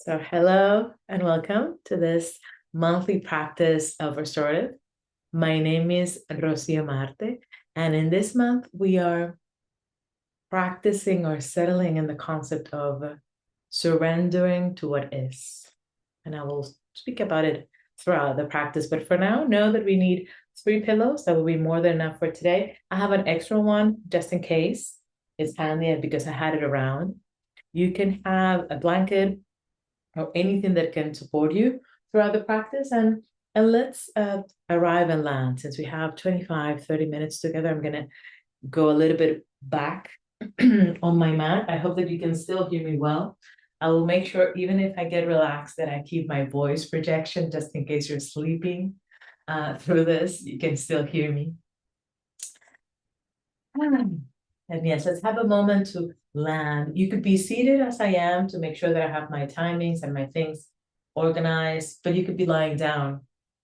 So, hello and welcome to this monthly practice of restorative. My name is Marte, and in this month, we are practicing or settling in the concept of surrendering to what is. And I will speak about it throughout the practice. But for now, know that we need 3 pillows. That will be more than enough for today. I have an extra one just in case. It's handy because I had it around. You can have a blanket or anything that can support you throughout the practice. And let's arrive and land. Since we have 25, 30 minutes together, I'm going to go a little bit back on my mat. I hope that you can still hear me well. I will make sure, even if I get relaxed, that I keep my voice projection just in case you're sleeping through this. You can still hear me. And yes, let's have a moment to land. You could be seated as I am to make sure that I have my timings and my things organized, but you could be lying down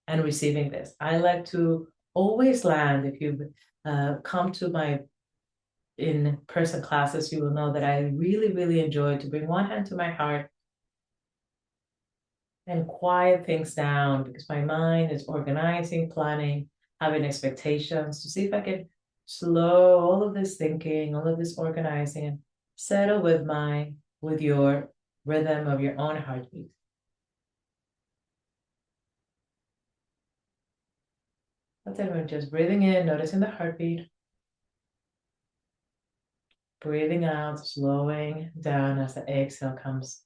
and receiving this. I like to always land. If you come to my in-person classes, you will know that I really, really enjoy to bring one hand to my heart and quiet things down because my mind is organizing, planning, having expectations to see if I can slow all of this thinking, all of this organizing, and settle with your rhythm of your own heartbeat. That's it. We're just breathing in, noticing the heartbeat. Breathing out, slowing down as the exhale comes.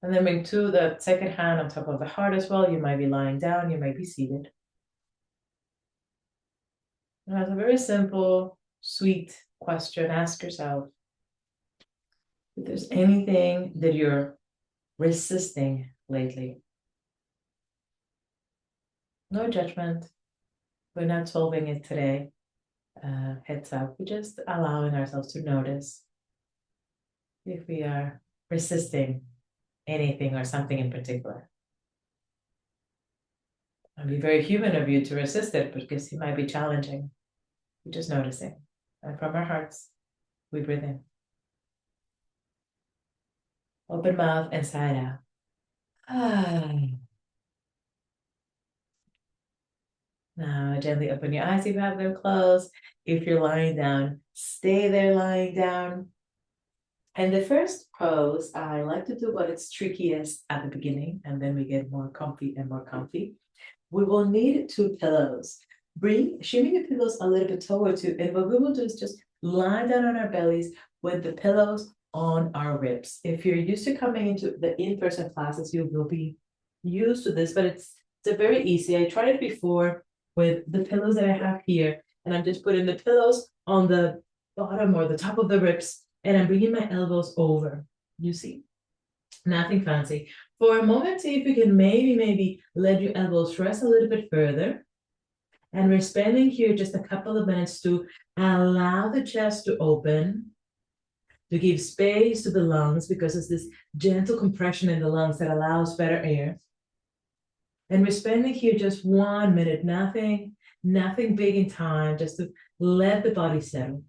And then bring to the second hand on top of the heart as well. You might be lying down, you might be seated. And that's a very simple, sweet question. Ask yourself if there's anything that you're resisting lately. No judgment. We're not solving it today. Heads up. We're just allowing ourselves to notice if we are resisting anything or something in particular. It'd be very human of you to resist it because it might be challenging. We're just noticing. And from our hearts, we breathe in. Open mouth and sigh out. Ah. Now gently open your eyes if you have them closed. If you're lying down, stay there lying down. And the first pose, I like to do what it's trickiest at the beginning, and then we get more comfy and more comfy. We will need 2 pillows. Shimmy the pillows a little bit towards you, and what we will do is just lie down on our bellies with the pillows on our ribs. If you're used to coming into the in-person classes, you will be used to this, but it's a very easy. I tried it before with the pillows that I have here, and I'm just putting the pillows on the bottom or the top of the ribs, and I'm bringing my elbows over. You see, nothing fancy. For a moment, see if you can maybe let your elbows rest a little bit further. And we're spending here just a couple of minutes to allow the chest to open, to give space to the lungs because it's this gentle compression in the lungs that allows better air. And we're spending here just 1 minute, nothing big in time, just to let the body settle.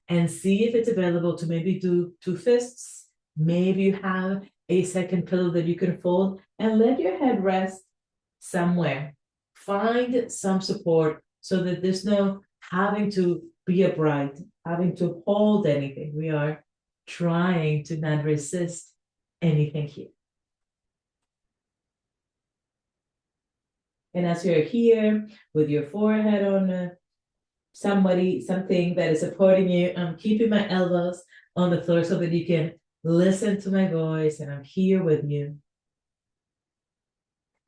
And see if it's available to maybe do 2 fists. Maybe you have a second pillow that you can fold and let your head rest somewhere. Find some support so that there's no having to be upright, having to hold anything. We are trying to not resist anything here. And as you're here with your forehead on something that is supporting you, I'm keeping my elbows on the floor so that you can listen to my voice, and I'm here with you.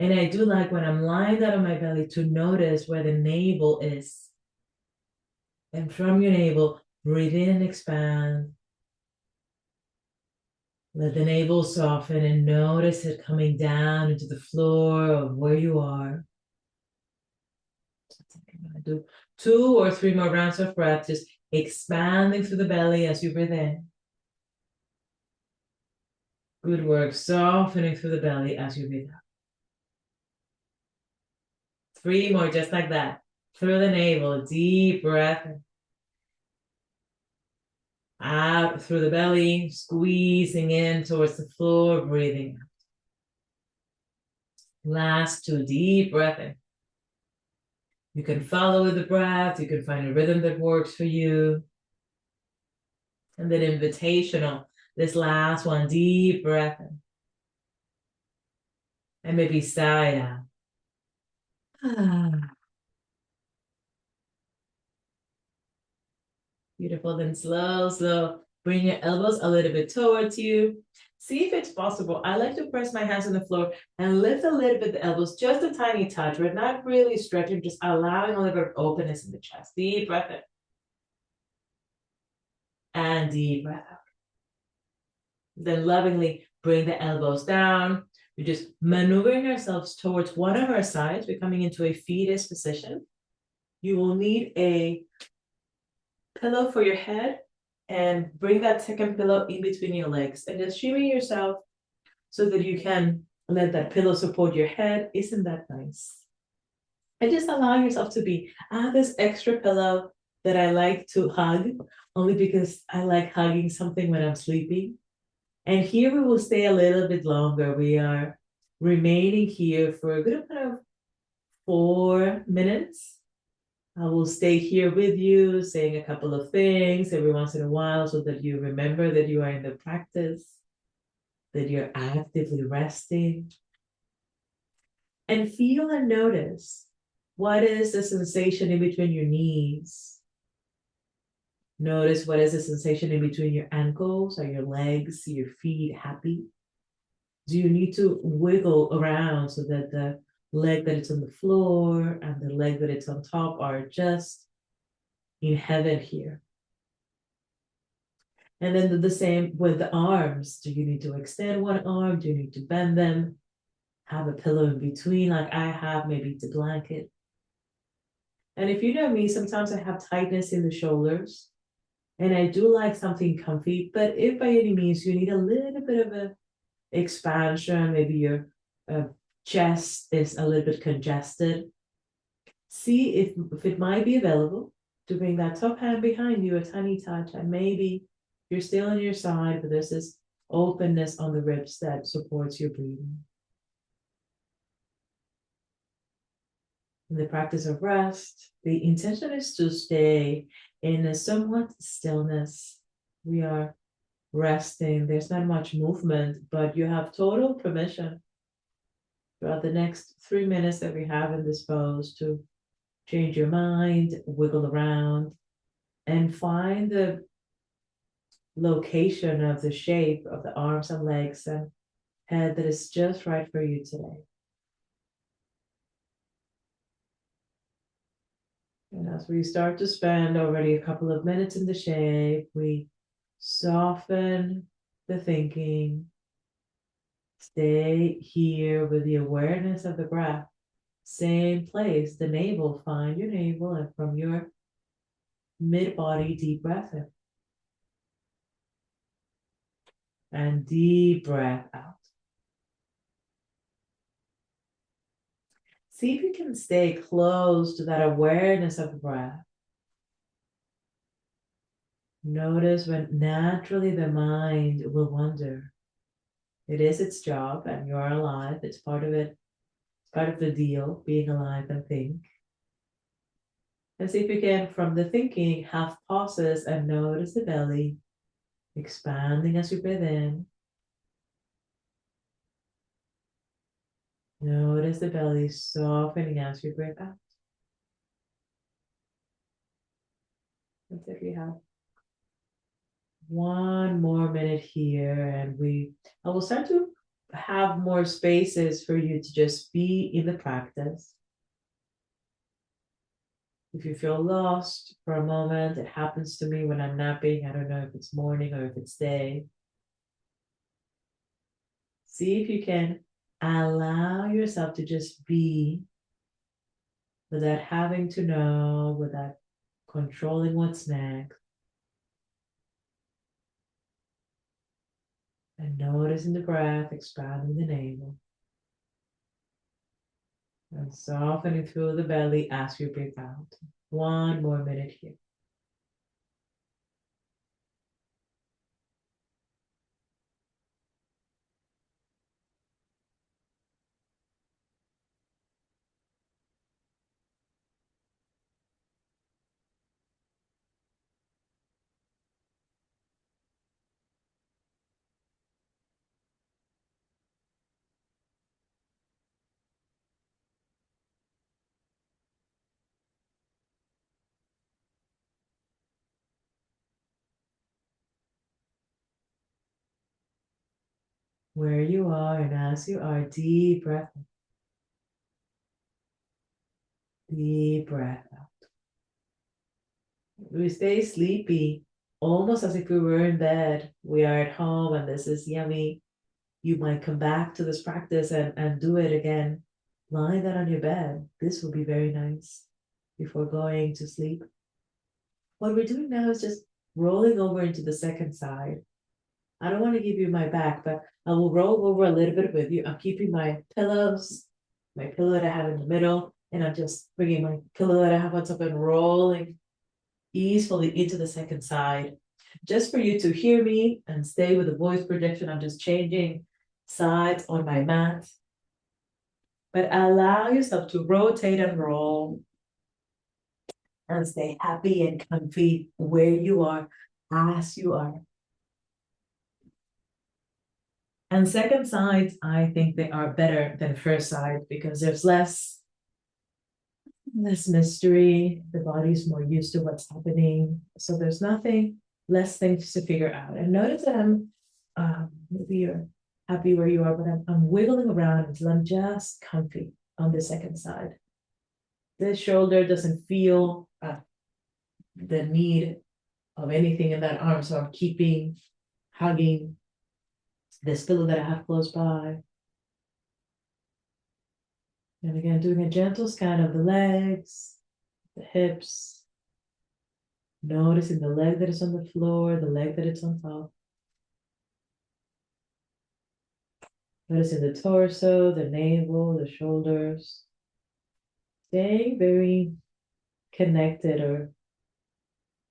And I do like when I'm lying down on my belly to notice where the navel is. And from your navel, breathe in and expand. Let the navel soften and notice it coming down into the floor of where you are. I'm going to do 2 or 3 more rounds of breath, just expanding through the belly as you breathe in. Good work, softening through the belly as you breathe out. 3 more, just like that. Through the navel, deep breath. Out through the belly, squeezing in towards the floor, breathing. Last 2 deep breath in. You can follow with the breath. You can find a rhythm that works for you. And then invitational, this last one, deep breath in. And maybe sigh out. Beautiful. Then slow. Bring your elbows a little bit towards you. See if it's possible. I like to press my hands on the floor and lift a little bit the elbows, just a tiny touch. We're not really stretching, just allowing a little bit of openness in the chest. Deep breath in. And deep breath out. Then lovingly bring the elbows down. We're just maneuvering ourselves towards one of our sides. We're coming into a fetus position. You will need a pillow for your head and bring that second pillow in between your legs and just shimmy yourself so that you can let that pillow support your head. Isn't that nice? And just allow yourself to be. I have this extra pillow that I like to hug only because I like hugging something when I'm sleeping. And here we will stay a little bit longer. We are remaining here for a good amount of 4 minutes. I will stay here with you, saying a couple of things every once in a while so that you remember that you are in the practice, that you're actively resting. And feel and notice, what is the sensation in between your knees? Notice what is the sensation in between your ankles. Are your legs, your feet happy? Do you need to wiggle around so that the leg that it's on the floor and the leg that it's on top are just in heaven here? And then do the same with the arms. Do you need to extend one arm? Do you need to bend them? Have a pillow in between like I have, maybe it's a blanket. And if you know me, sometimes I have tightness in the shoulders and I do like something comfy, but if by any means you need a little bit of a expansion, maybe your chest is a little bit congested, see if it might be available to bring that top hand behind you, a tiny touch, and maybe you're still on your side, but there's this openness on the ribs that supports your breathing. In the practice of rest, the intention is to stay in a somewhat stillness. We are resting. There's not much movement, but you have total permission throughout the next 3 minutes that we have in this pose to change your mind, wiggle around, and find the location of the shape of the arms and legs and head that is just right for you today. And as we start to spend already a couple of minutes in the shape, we soften the thinking. Stay here with the awareness of the breath. Same place, the navel, find your navel, and from your mid-body, deep breath in. And deep breath out. See if you can stay close to that awareness of the breath. Notice when naturally the mind will wander. It is its job and you're alive. It's part of it. It's part of the deal, being alive and think. And see if you can, from the thinking, have pauses and notice the belly expanding as you breathe in. Notice the belly softening as you breathe out. That's it, we have 1 more minute here, and I will start to have more spaces for you to just be in the practice. If you feel lost for a moment, it happens to me when I'm napping. I don't know if it's morning or if it's day. See if you can allow yourself to just be without having to know, without controlling what's next. And noticing the breath, expanding the navel. And softening through the belly as you breathe out. 1 more minute here. where you are, and as you are, deep breath in, deep breath out. We stay sleepy, almost as if we were in bed. We are at home and this is yummy. You might come back to this practice and do it again. Lying down on your bed. This will be very nice before going to sleep. What we're doing now is just rolling over into the second side. I don't want to give you my back, but I will roll over a little bit with you. I'm keeping my pillows, my pillow that I have in the middle, and I'm just bringing my pillow that I have on top and rolling easily into the second side. Just for you to hear me and stay with the voice projection, I'm just changing sides on my mat. But allow yourself to rotate and roll and stay happy and comfy where you are, as you are. And second sides, I think they are better than first side because there's less mystery. The body's more used to what's happening. So there's less things to figure out. And notice that maybe you're happy where you are, but I'm wiggling around until I'm just comfy on the second side. The shoulder doesn't feel the need of anything in that arm. So I'm hugging this pillow that I have close by. And again, doing a gentle scan of the legs, the hips, noticing the leg that is on the floor, the leg that is on top. Noticing the torso, the navel, the shoulders. Staying very connected or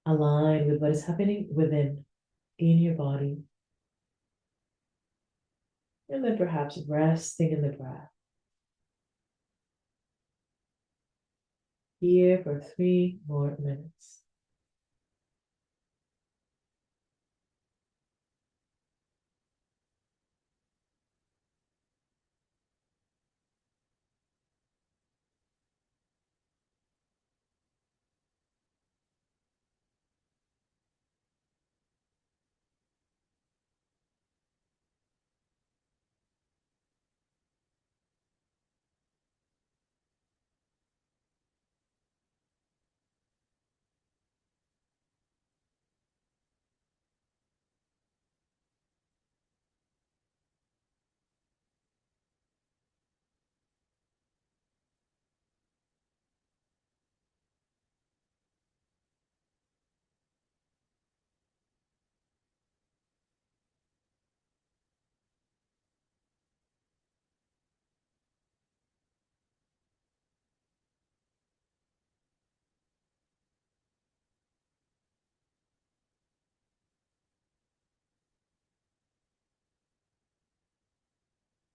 aligned with what is happening within, in your body. And then perhaps resting in the breath. Here for 3 more minutes.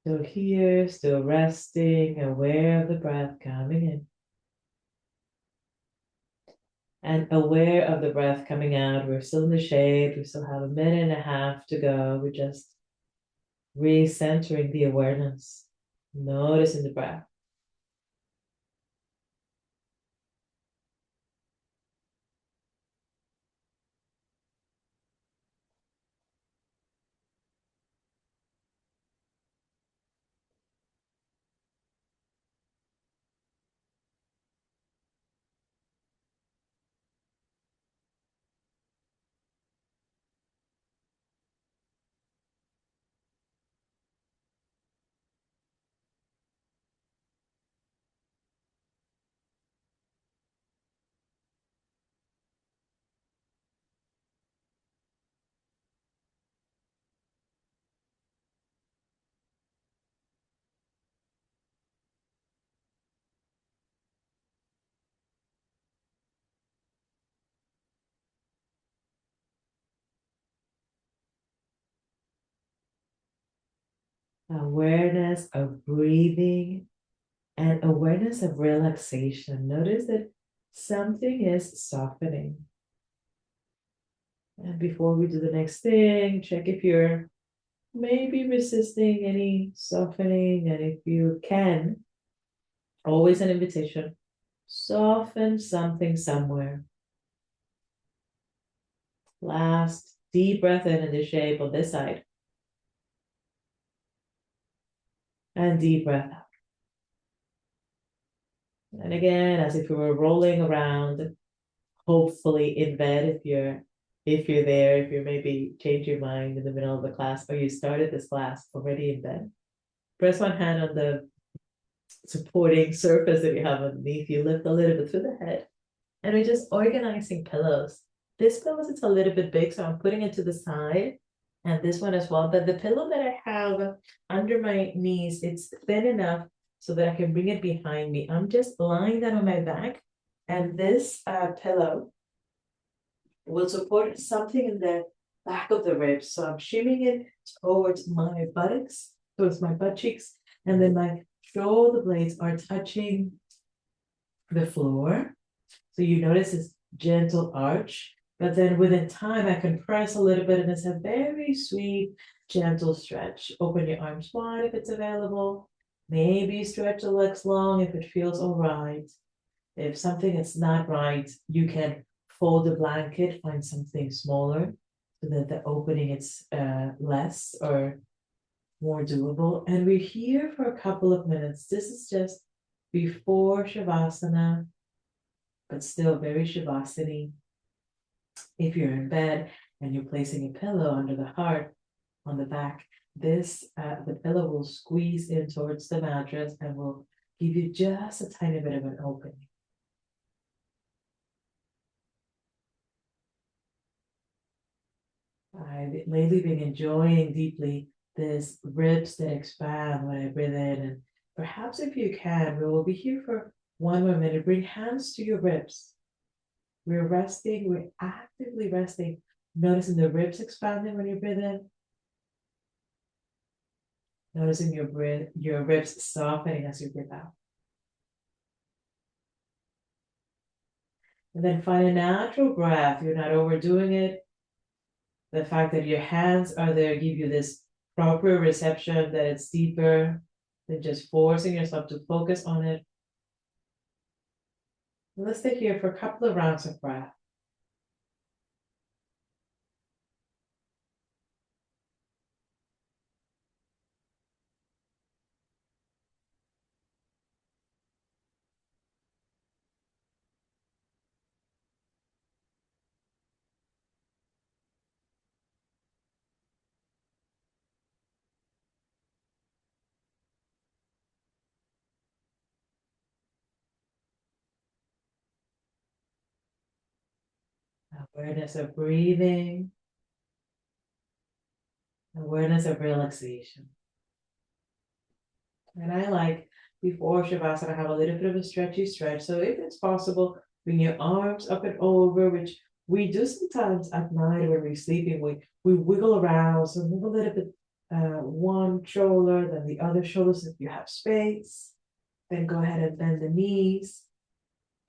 So here, still resting, aware of the breath coming in. And aware of the breath coming out. We're still in the shade. We still have 1.5 minutes to go. We're just recentering the awareness, noticing the breath. Awareness of breathing and awareness of relaxation. Notice that something is softening. And before we do the next thing, check if you're maybe resisting any softening. And if you can, always an invitation, soften something somewhere. Last deep breath in the shape of this side. and deep breath out. And again, as if we were rolling around, hopefully in bed if you're there, if you maybe change your mind in the middle of the class or you started this class already in bed. Press one hand on the supporting surface that you have underneath. You lift a little bit through the head. And we're just organizing pillows. This pillow is a little bit big, so I'm putting it to the side. And this one as well. But the pillow that I have under my knees, it's thin enough so that I can bring it behind me. I'm just lying down on my back. And this pillow will support something in the back of the ribs. So I'm shimming it towards my buttocks, towards my butt cheeks. And then my shoulder blades are touching the floor. So you notice this gentle arch, but then within time, I can press a little bit and it's a very sweet, gentle stretch. Open your arms wide if it's available. Maybe stretch the legs long if it feels all right. If something is not right, you can fold the blanket, find something smaller so that the opening is less or more doable. And we're here for a couple of minutes. This is just before Shavasana, but still very Shavasana. If you're in bed and you're placing a pillow under the heart on the back, the pillow will squeeze in towards the mattress and will give you just a tiny bit of an opening. I've lately been enjoying deeply this ribs that expand when I breathe in. And perhaps if you can, we will be here for one more minute. Bring hands to your ribs. We're resting, we're actively resting. Noticing the ribs expanding when you breathe in. Noticing your ribs softening as you breathe out. And then find a natural breath. You're not overdoing it. The fact that your hands are there give you this proper reception that it's deeper than just forcing yourself to focus on it. And let's stay here for a couple of rounds of breath. Awareness of breathing, awareness of relaxation. And I like before Shavasana, have a little bit of a stretchy stretch. So if it's possible, bring your arms up and over, which we do sometimes at night when we're sleeping. We wiggle around, so move a little bit one shoulder, then the other shoulder, so if you have space. Then go ahead and bend the knees,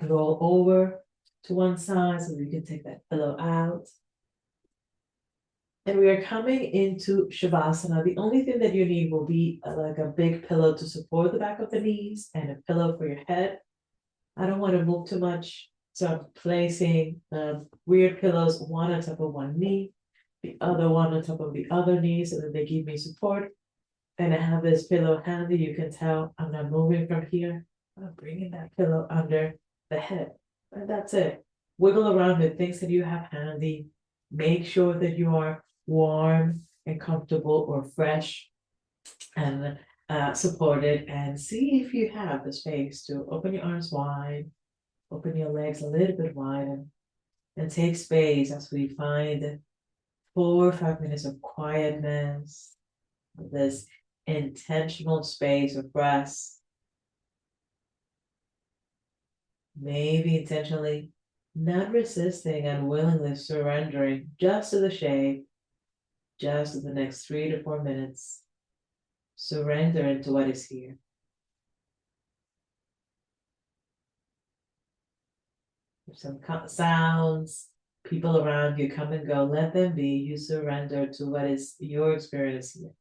roll over to one side so you can take that pillow out. And we are coming into Shavasana. The only thing that you need will be like a big pillow to support the back of the knees and a pillow for your head. I don't want to move too much, so I'm placing weird pillows, one on top of one knee, the other one on top of the other knee, so that they give me support. And I have this pillow handy. You can tell I'm not moving from here. I'm bringing that pillow under the head. And that's it. Wiggle around with things that you have handy. Make sure that you are warm and comfortable or fresh and supported. And see if you have the space to open your arms wide, open your legs a little bit wide, and take space as we find 4 or 5 minutes of quietness, this intentional space of rest. Maybe intentionally not resisting and willingly surrendering just to the shape, just to the next 3 to 4 minutes. Surrender into what is here. If some sounds, people around you come and go, let them be. You surrender to what is your experience here.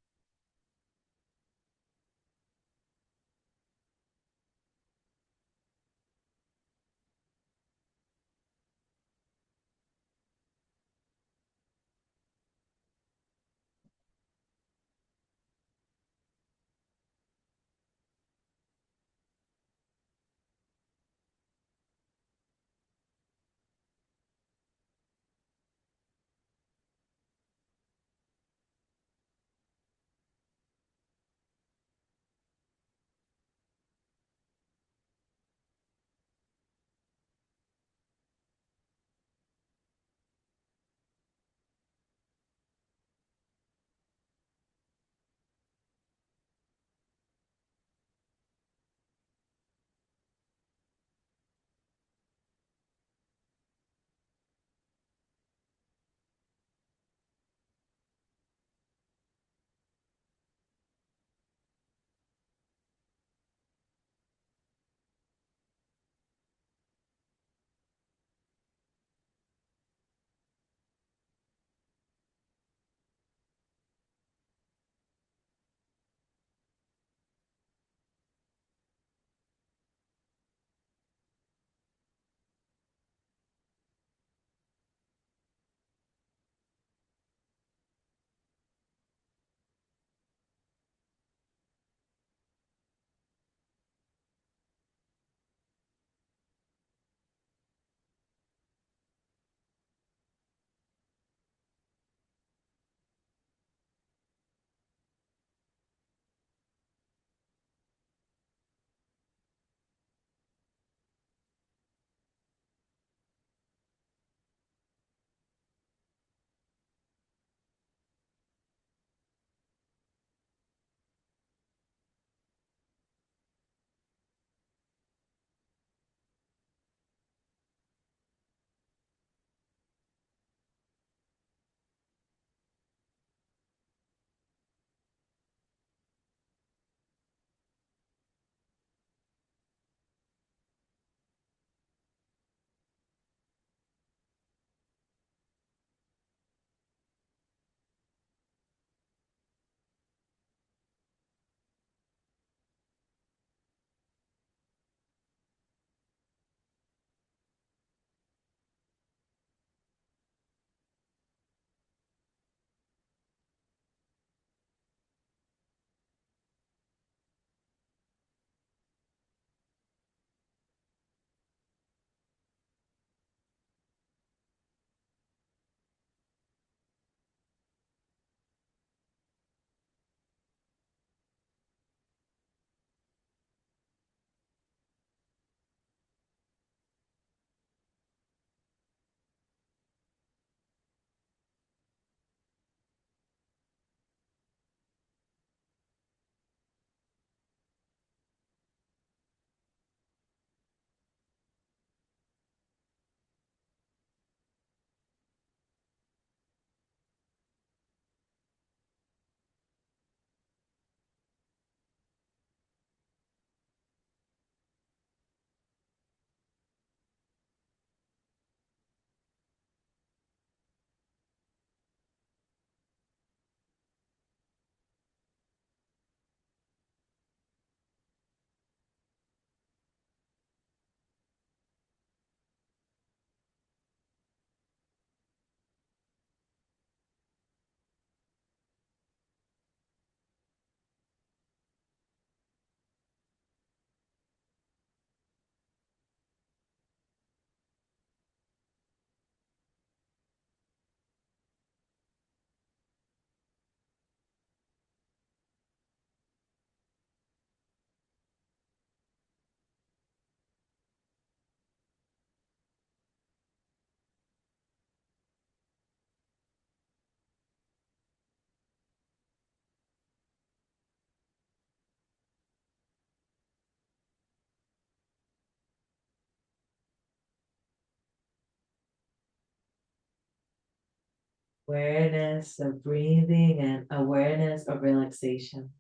Awareness of breathing and awareness of relaxation.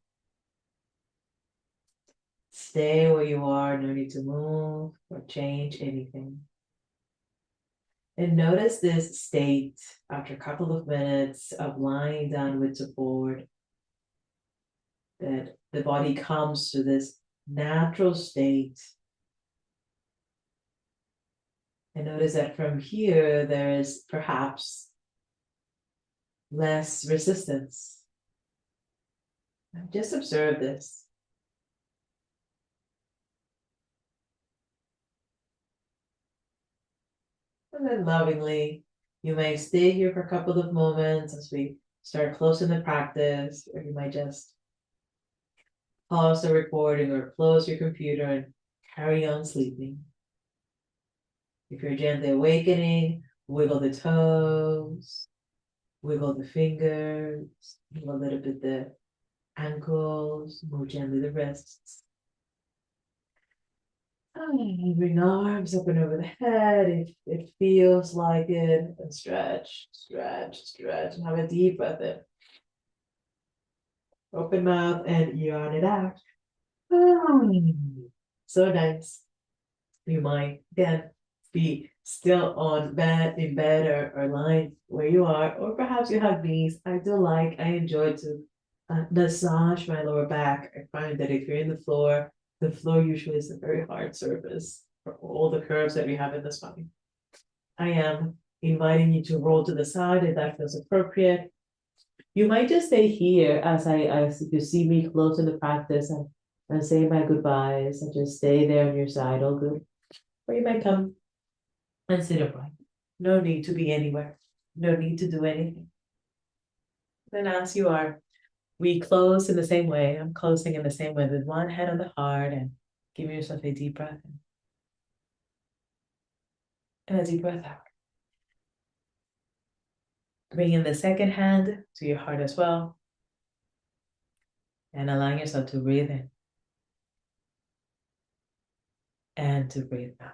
Stay where you are, no need to move or change anything. And notice this state after a couple of minutes of lying down with support, that the body comes to this natural state. And notice that from here, there is perhaps less resistance. Just observe this. And then lovingly, you may stay here for a couple of moments as we start closing the practice, or you might just pause the recording or close your computer and carry on sleeping. If you're gently awakening, wiggle the toes, wiggle the fingers, move a little bit the ankles, move gently the wrists. Bring arms up and over the head if it feels like it, and stretch, stretch, stretch, and have a deep breath in. Open mouth and yawn it out. So nice. You might again be still on bed, in bed, or lying where you are, or perhaps you have knees. I enjoy to massage my lower back. I find that if you're in the floor usually is a very hard surface for all the curves that we have in the spine. I am inviting you to roll to the side if that feels appropriate. You might just stay here as you see me closing the practice and say my goodbyes and just stay there on your side, all good. Or you might come and sit upright. No need to be anywhere. No need to do anything. Then as you are, we close in the same way. I'm closing in the same way with one hand on the heart and give yourself a deep breath in. And a deep breath out. Bring in the second hand to your heart as well. And allowing yourself to breathe in. And to breathe out.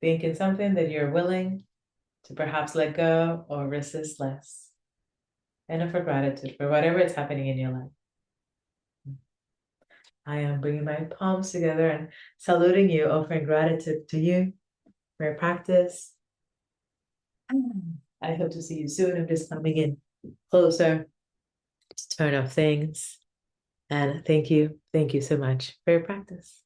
Think in something that you're willing to perhaps let go or resist less. And offer gratitude for whatever is happening in your life. I am bringing my palms together and saluting you, offering gratitude to you for your practice. I hope to see you soon. I'm just coming in closer to turn off things. And thank you so much for your practice.